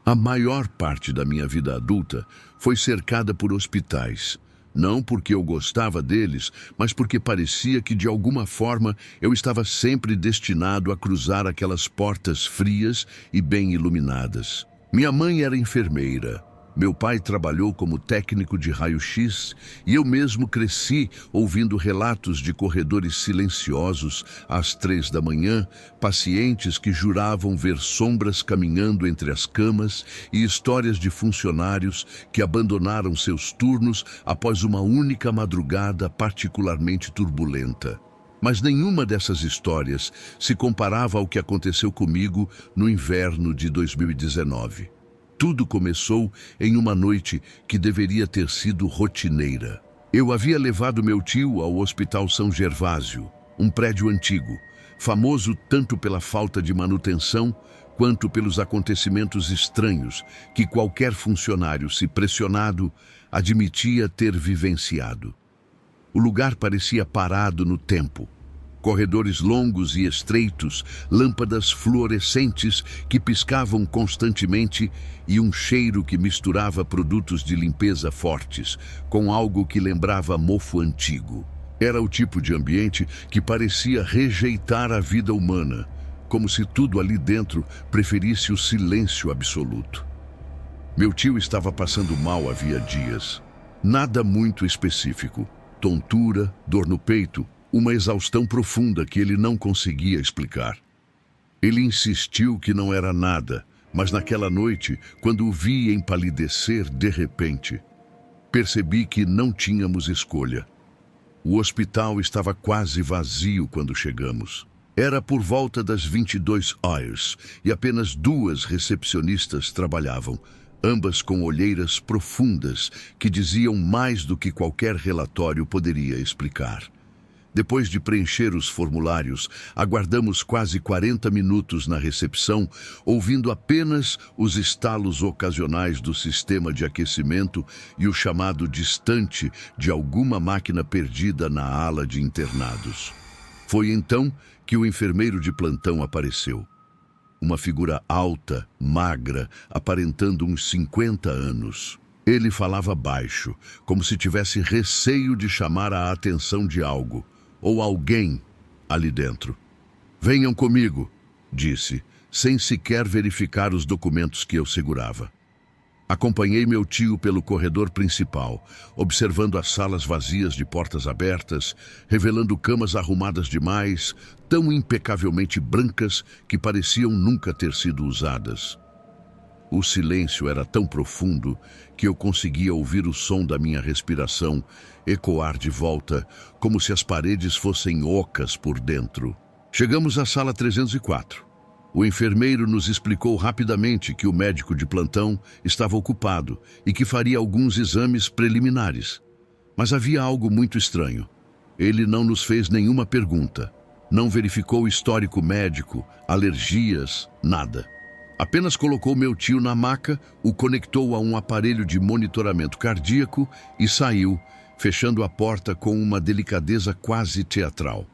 A maior parte da minha vida adulta foi cercada por hospitais. Não porque eu gostava deles, mas porque parecia que de alguma forma eu estava sempre destinado a cruzar aquelas portas frias e bem iluminadas. Minha mãe era enfermeira. Meu pai trabalhou como técnico de raio-x e eu mesmo cresci ouvindo relatos de corredores silenciosos às 3 da manhã, pacientes que juravam ver sombras caminhando entre as camas e histórias de funcionários que abandonaram seus turnos após uma única madrugada particularmente turbulenta. Mas nenhuma dessas histórias se comparava ao que aconteceu comigo no inverno de 2019. Tudo começou em uma noite que deveria ter sido rotineira. Eu havia levado meu tio ao Hospital São Gervásio, um prédio antigo, famoso tanto pela falta de manutenção quanto pelos acontecimentos estranhos que qualquer funcionário, se pressionado, admitia ter vivenciado. O lugar parecia parado no tempo. Corredores longos e estreitos, lâmpadas fluorescentes que piscavam constantemente e um cheiro que misturava produtos de limpeza fortes com algo que lembrava mofo antigo. Era o tipo de ambiente que parecia rejeitar a vida humana, como se tudo ali dentro preferisse o silêncio absoluto. Meu tio estava passando mal havia dias. Nada muito específico. Tontura, dor no peito, uma exaustão profunda que ele não conseguia explicar. Ele insistiu que não era nada, mas naquela noite, quando o vi empalidecer de repente, percebi que não tínhamos escolha. O hospital estava quase vazio quando chegamos. Era por volta das 22 horas e apenas 2 recepcionistas trabalhavam, ambas com olheiras profundas que diziam mais do que qualquer relatório poderia explicar. Depois de preencher os formulários, aguardamos quase 40 minutos na recepção, ouvindo apenas os estalos ocasionais do sistema de aquecimento e o chamado distante de alguma máquina perdida na ala de internados. Foi então que o enfermeiro de plantão apareceu. Uma figura alta, magra, aparentando uns 50 anos. Ele falava baixo, como se tivesse receio de chamar a atenção de algo ou alguém ali dentro. "Venham comigo", disse, sem sequer verificar os documentos que eu segurava. Acompanhei meu tio pelo corredor principal, observando as salas vazias de portas abertas, revelando camas arrumadas demais, tão impecavelmente brancas que pareciam nunca ter sido usadas. O silêncio era tão profundo que eu conseguia ouvir o som da minha respiração ecoar de volta, como se as paredes fossem ocas por dentro. Chegamos à sala 304. O enfermeiro nos explicou rapidamente que o médico de plantão estava ocupado e que faria alguns exames preliminares. Mas havia algo muito estranho. Ele não nos fez nenhuma pergunta, não verificou histórico médico, alergias, nada. Apenas colocou meu tio na maca, o conectou a um aparelho de monitoramento cardíaco e saiu, fechando a porta com uma delicadeza quase teatral.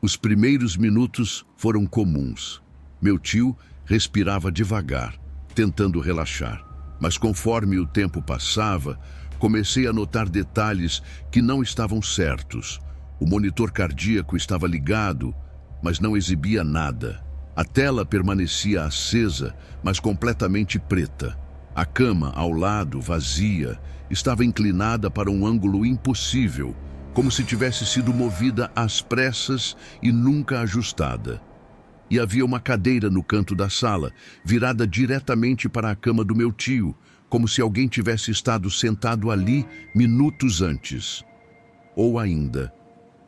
Os primeiros minutos foram comuns. Meu tio respirava devagar, tentando relaxar. Mas conforme o tempo passava, comecei a notar detalhes que não estavam certos. O monitor cardíaco estava ligado, mas não exibia nada. A tela permanecia acesa, mas completamente preta. A cama, ao lado, vazia, estava inclinada para um ângulo impossível, como se tivesse sido movida às pressas e nunca ajustada. E havia uma cadeira no canto da sala, virada diretamente para a cama do meu tio, como se alguém tivesse estado sentado ali minutos antes. Ou ainda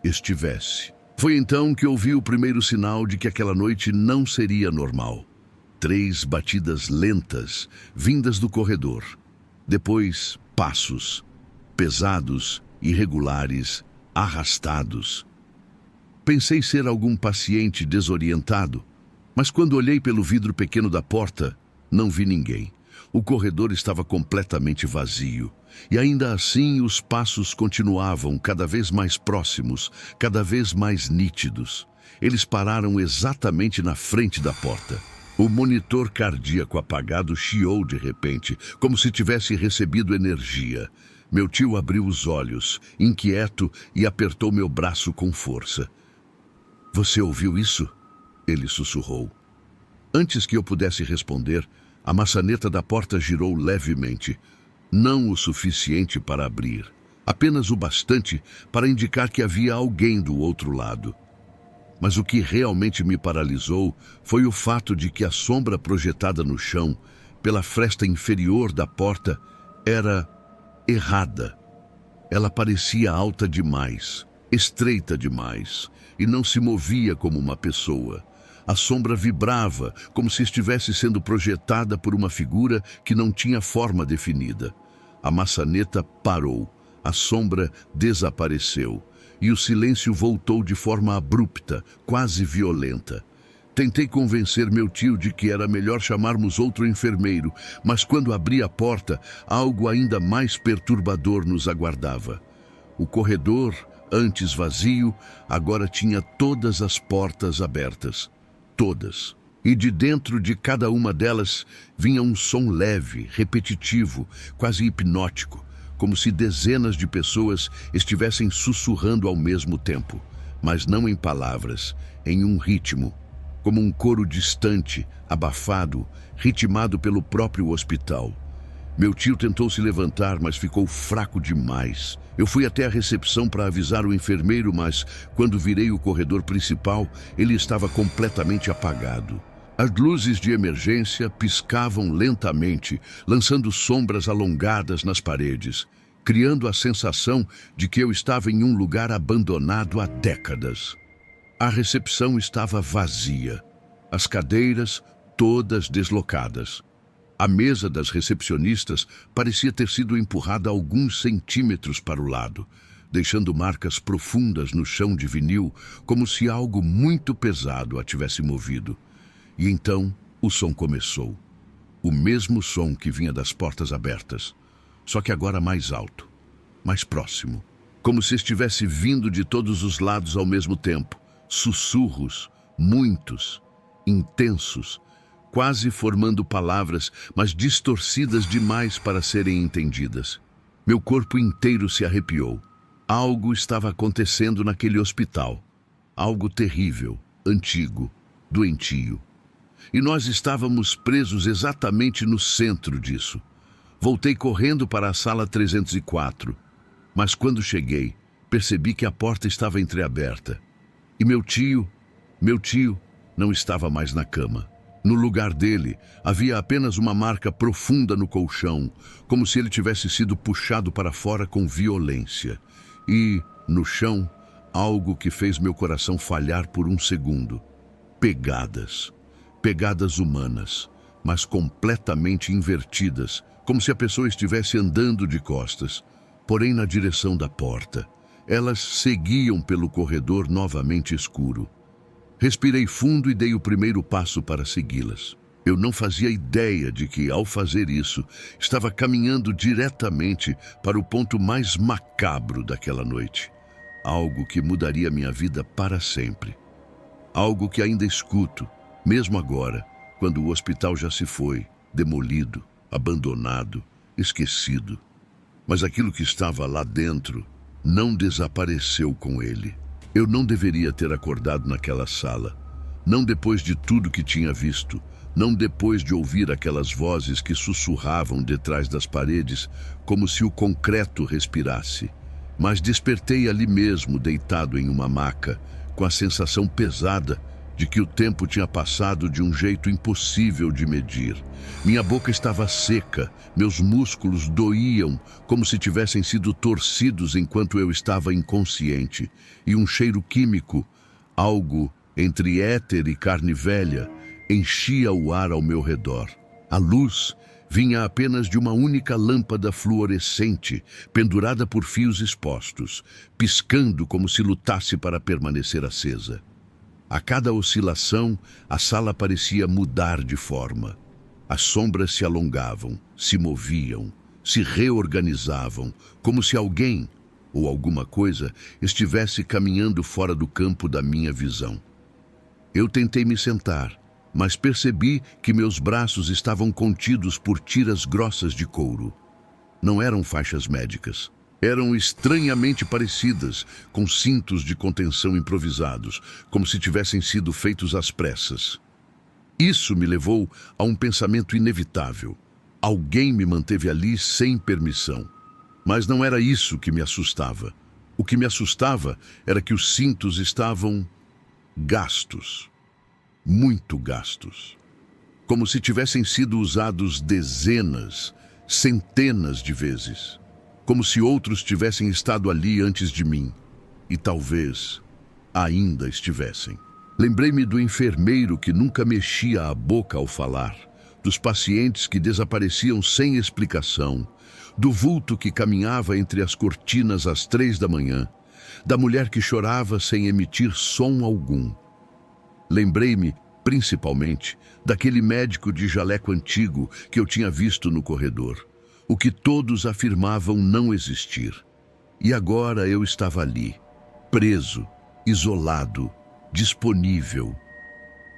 estivesse. Foi então que ouvi o primeiro sinal de que aquela noite não seria normal. 3 batidas lentas, vindas do corredor. Depois, passos, pesados, irregulares, arrastados. Pensei ser algum paciente desorientado, mas quando olhei pelo vidro pequeno da porta, não vi ninguém. O corredor estava completamente vazio. E ainda assim os passos continuavam cada vez mais próximos, cada vez mais nítidos. Eles pararam exatamente na frente da porta. O monitor cardíaco apagado chiou de repente, como se tivesse recebido energia. Meu tio abriu os olhos, inquieto, e apertou meu braço com força. "Você ouviu isso?" Ele sussurrou. Antes que eu pudesse responder, a maçaneta da porta girou levemente. Não o suficiente para abrir, apenas o bastante para indicar que havia alguém do outro lado. Mas o que realmente me paralisou foi o fato de que a sombra projetada no chão, pela fresta inferior da porta, era errada. Ela parecia alta demais, estreita demais, e não se movia como uma pessoa. A sombra vibrava, como se estivesse sendo projetada por uma figura que não tinha forma definida. A maçaneta parou, a sombra desapareceu, e o silêncio voltou de forma abrupta, quase violenta. Tentei convencer meu tio de que era melhor chamarmos outro enfermeiro, mas quando abri a porta, algo ainda mais perturbador nos aguardava. O corredor, antes vazio, agora tinha todas as portas abertas. Todas. E de dentro de cada uma delas vinha um som leve, repetitivo, quase hipnótico, como se dezenas de pessoas estivessem sussurrando ao mesmo tempo, mas não em palavras, em um ritmo, como um coro distante, abafado, ritmado pelo próprio hospital. Meu tio tentou se levantar, mas ficou fraco demais. Eu fui até a recepção para avisar o enfermeiro, mas quando virei o corredor principal, ele estava completamente apagado. As luzes de emergência piscavam lentamente, lançando sombras alongadas nas paredes, criando a sensação de que eu estava em um lugar abandonado há décadas. A recepção estava vazia, as cadeiras todas deslocadas. A mesa das recepcionistas parecia ter sido empurrada alguns centímetros para o lado, deixando marcas profundas no chão de vinil, como se algo muito pesado a tivesse movido. E então o som começou. O mesmo som que vinha das portas abertas, só que agora mais alto, mais próximo, como se estivesse vindo de todos os lados ao mesmo tempo. Sussurros, muitos, intensos, quase formando palavras, mas distorcidas demais para serem entendidas. Meu corpo inteiro se arrepiou. Algo estava acontecendo naquele hospital. Algo terrível, antigo, doentio. E nós estávamos presos exatamente no centro disso. Voltei correndo para a sala 304, mas quando cheguei, percebi que a porta estava entreaberta. E meu tio não estava mais na cama. No lugar dele, havia apenas uma marca profunda no colchão, como se ele tivesse sido puxado para fora com violência. E, no chão, algo que fez meu coração falhar por um segundo. Pegadas. Pegadas humanas, mas completamente invertidas, como se a pessoa estivesse andando de costas, porém na direção da porta. Elas seguiam pelo corredor novamente escuro. Respirei fundo e dei o primeiro passo para segui-las. Eu não fazia ideia de que, ao fazer isso, estava caminhando diretamente para o ponto mais macabro daquela noite. Algo que mudaria minha vida para sempre. Algo que ainda escuto, mesmo agora, quando o hospital já se foi, demolido, abandonado, esquecido. Mas aquilo que estava lá dentro não desapareceu com ele. Eu não deveria ter acordado naquela sala. Não depois de tudo que tinha visto. Não depois de ouvir aquelas vozes que sussurravam detrás das paredes, como se o concreto respirasse. Mas despertei ali mesmo, deitado em uma maca, com a sensação pesada de que o tempo tinha passado de um jeito impossível de medir. Minha boca estava seca, meus músculos doíam, como se tivessem sido torcidos enquanto eu estava inconsciente, e um cheiro químico, algo entre éter e carne velha, enchia o ar ao meu redor. A luz vinha apenas de uma única lâmpada fluorescente, pendurada por fios expostos, piscando como se lutasse para permanecer acesa. A cada oscilação, a sala parecia mudar de forma. As sombras se alongavam, se moviam, se reorganizavam, como se alguém, ou alguma coisa, estivesse caminhando fora do campo da minha visão. Eu tentei me sentar, mas percebi que meus braços estavam contidos por tiras grossas de couro. Não eram faixas médicas. Eram estranhamente parecidas com cintos de contenção improvisados, como se tivessem sido feitos às pressas. Isso me levou a um pensamento inevitável. Alguém me manteve ali sem permissão. Mas não era isso que me assustava. O que me assustava era que os cintos estavam gastos. Muito gastos. Como se tivessem sido usados dezenas, centenas de vezes. Como se outros tivessem estado ali antes de mim. E talvez ainda estivessem. Lembrei-me do enfermeiro que nunca mexia a boca ao falar, dos pacientes que desapareciam sem explicação, do vulto que caminhava entre as cortinas às 3 da manhã, da mulher que chorava sem emitir som algum. Lembrei-me, principalmente, daquele médico de jaleco antigo que eu tinha visto no corredor, o que todos afirmavam não existir. E agora eu estava ali, preso, isolado, disponível.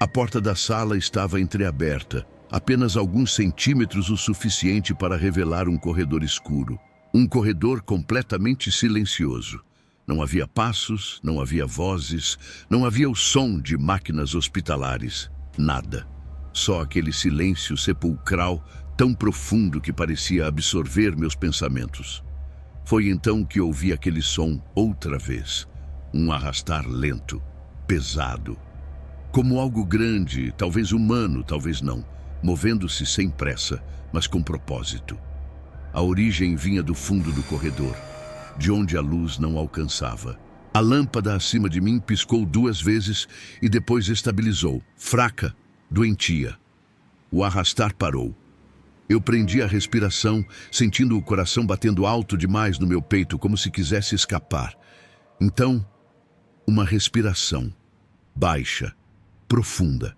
A porta da sala estava entreaberta, apenas alguns centímetros o suficiente para revelar um corredor escuro. Um corredor completamente silencioso. Não havia passos, não havia vozes, não havia o som de máquinas hospitalares. Nada. Só aquele silêncio sepulcral tão profundo que parecia absorver meus pensamentos. Foi então que ouvi aquele som outra vez. Um arrastar lento, pesado. Como algo grande, talvez humano, talvez não, movendo-se sem pressa, mas com propósito. A origem vinha do fundo do corredor, de onde a luz não alcançava. A lâmpada acima de mim piscou 2 vezes e depois estabilizou, fraca, doentia. O arrastar parou. Eu prendi a respiração, sentindo o coração batendo alto demais no meu peito, como se quisesse escapar. Então, uma respiração, baixa, profunda,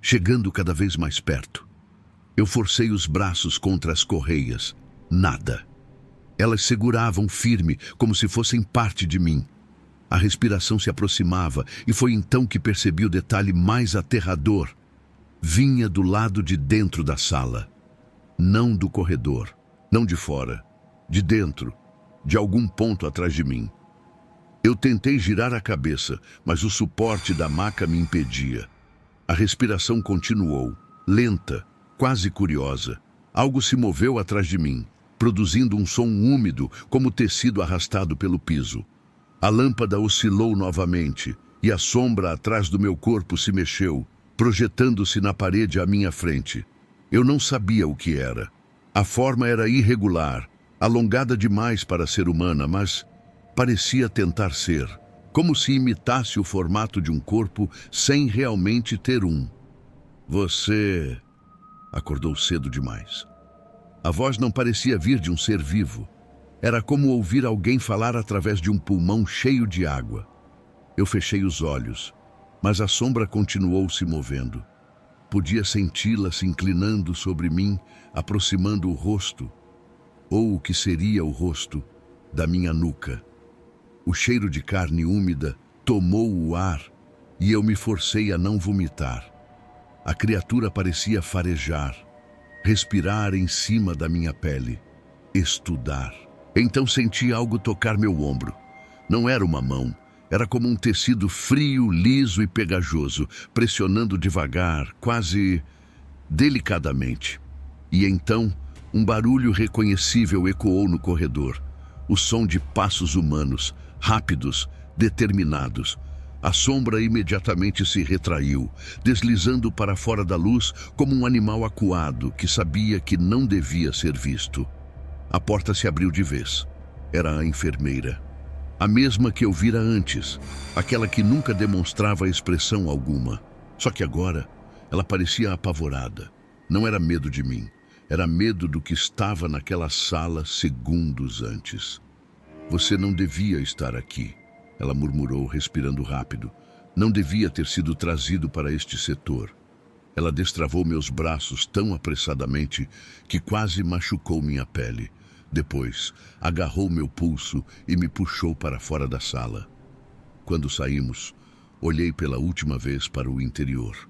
chegando cada vez mais perto. Eu forcei os braços contra as correias. Nada. Elas seguravam firme, como se fossem parte de mim. A respiração se aproximava e foi então que percebi o detalhe mais aterrador. Vinha do lado de dentro da sala. Não do corredor, não de fora, de dentro, de algum ponto atrás de mim. Eu tentei girar a cabeça, mas o suporte da maca me impedia. A respiração continuou, lenta, quase curiosa. Algo se moveu atrás de mim, produzindo um som úmido, como tecido arrastado pelo piso. A lâmpada oscilou novamente, e a sombra atrás do meu corpo se mexeu, projetando-se na parede à minha frente. Eu não sabia o que era. A forma era irregular, alongada demais para ser humana, mas parecia tentar ser, como se imitasse o formato de um corpo sem realmente ter um. Você acordou cedo demais. A voz não parecia vir de um ser vivo. Era como ouvir alguém falar através de um pulmão cheio de água. Eu fechei os olhos, mas a sombra continuou se movendo. Podia senti-la se inclinando sobre mim, aproximando o rosto, ou o que seria o rosto, da minha nuca. O cheiro de carne úmida tomou o ar e eu me forcei a não vomitar. A criatura parecia farejar, respirar em cima da minha pele, estudar. Então senti algo tocar meu ombro. Não era uma mão. Era como um tecido frio, liso e pegajoso, pressionando devagar, quase delicadamente. E então, um barulho reconhecível ecoou no corredor. O som de passos humanos, rápidos, determinados. A sombra imediatamente se retraiu, deslizando para fora da luz como um animal acuado que sabia que não devia ser visto. A porta se abriu de vez. Era a enfermeira. A mesma que eu vira antes, aquela que nunca demonstrava expressão alguma. Só que agora, ela parecia apavorada. Não era medo de mim, era medo do que estava naquela sala segundos antes. Você não devia estar aqui, ela murmurou, respirando rápido. Não devia ter sido trazido para este setor. Ela destravou meus braços tão apressadamente que quase machucou minha pele. Depois, agarrou meu pulso e me puxou para fora da sala. Quando saímos, olhei pela última vez para o interior.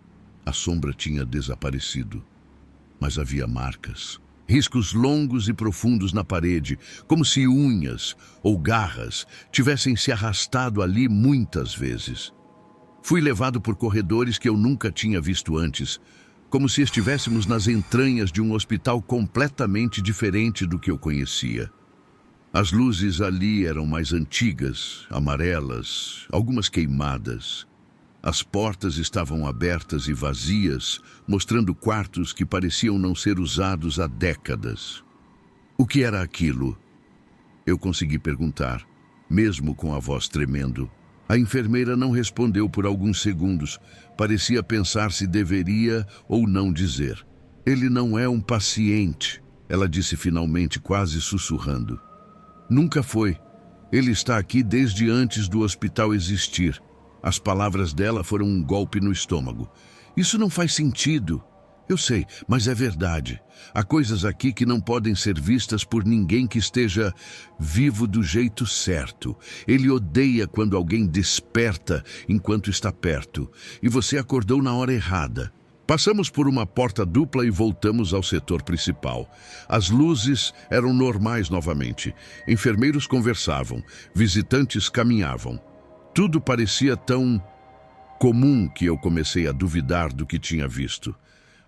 A sombra tinha desaparecido, mas havia marcas, riscos longos e profundos na parede, como se unhas ou garras tivessem se arrastado ali muitas vezes. Fui levado por corredores que eu nunca tinha visto antes, como se estivéssemos nas entranhas de um hospital completamente diferente do que eu conhecia. As luzes ali eram mais antigas, amarelas, algumas queimadas. As portas estavam abertas e vazias, mostrando quartos que pareciam não ser usados há décadas. O que era aquilo? Eu consegui perguntar, mesmo com a voz tremendo. A enfermeira não respondeu por alguns segundos. Parecia pensar se deveria ou não dizer. Ele não é um paciente, ela disse finalmente, quase sussurrando. Nunca foi. Ele está aqui desde antes do hospital existir. As palavras dela foram um golpe no estômago. Isso não faz sentido. Eu sei, mas é verdade. Há coisas aqui que não podem ser vistas por ninguém que esteja vivo do jeito certo. Ele odeia quando alguém desperta enquanto está perto. E você acordou na hora errada. Passamos por uma porta dupla e voltamos ao setor principal. As luzes eram normais novamente. Enfermeiros conversavam, visitantes caminhavam. Tudo parecia tão comum que eu comecei a duvidar do que tinha visto.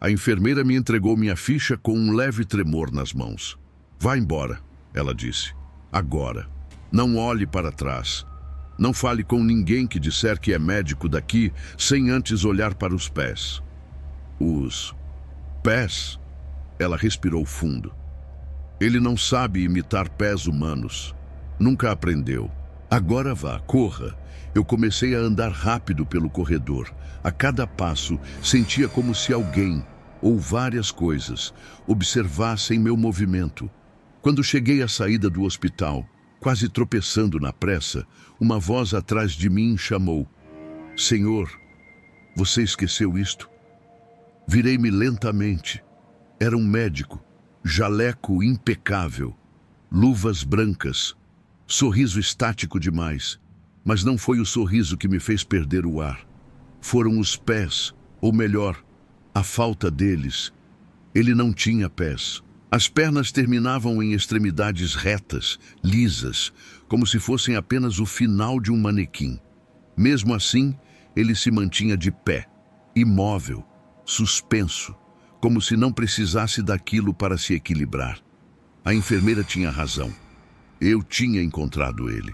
A enfermeira me entregou minha ficha com um leve tremor nas mãos. Vá embora, ela disse. Agora. Não olhe para trás. Não fale com ninguém que disser que é médico daqui sem antes olhar para os pés. Os pés? Ela respirou fundo. Ele não sabe imitar pés humanos. Nunca aprendeu. Agora vá, corra. Eu comecei a andar rápido pelo corredor. A cada passo, sentia como se alguém, ou várias coisas, observassem meu movimento. Quando cheguei à saída do hospital, quase tropeçando na pressa, uma voz atrás de mim chamou. Senhor, você esqueceu isto? Virei-me lentamente. Era um médico, jaleco impecável, luvas brancas, sorriso estático demais. Mas não foi o sorriso que me fez perder o ar. Foram os pés, ou melhor, a falta deles. Ele não tinha pés. As pernas terminavam em extremidades retas, lisas, como se fossem apenas o final de um manequim. Mesmo assim, ele se mantinha de pé, imóvel, suspenso, como se não precisasse daquilo para se equilibrar. A enfermeira tinha razão. Eu tinha encontrado ele.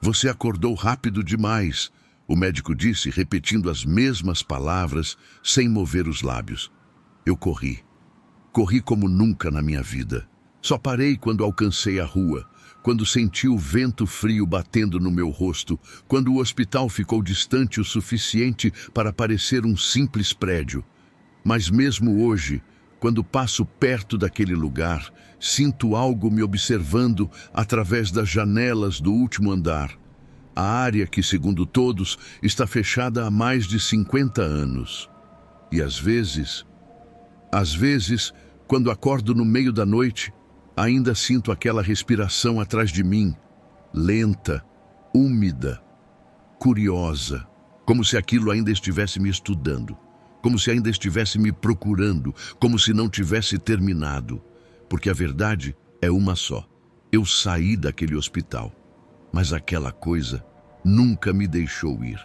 Você acordou rápido demais, o médico disse, repetindo as mesmas palavras, sem mover os lábios. Eu corri. Corri como nunca na minha vida. Só parei quando alcancei a rua, quando senti o vento frio batendo no meu rosto, quando o hospital ficou distante o suficiente para parecer um simples prédio. Mas mesmo hoje, quando passo perto daquele lugar, sinto algo me observando através das janelas do último andar. A área que, segundo todos, está fechada há mais de 50 anos. E às vezes, quando acordo no meio da noite, ainda sinto aquela respiração atrás de mim, lenta, úmida, curiosa, como se aquilo ainda estivesse me estudando. Como se ainda estivesse me procurando, como se não tivesse terminado. Porque a verdade é uma só. Eu saí daquele hospital, mas aquela coisa nunca me deixou ir.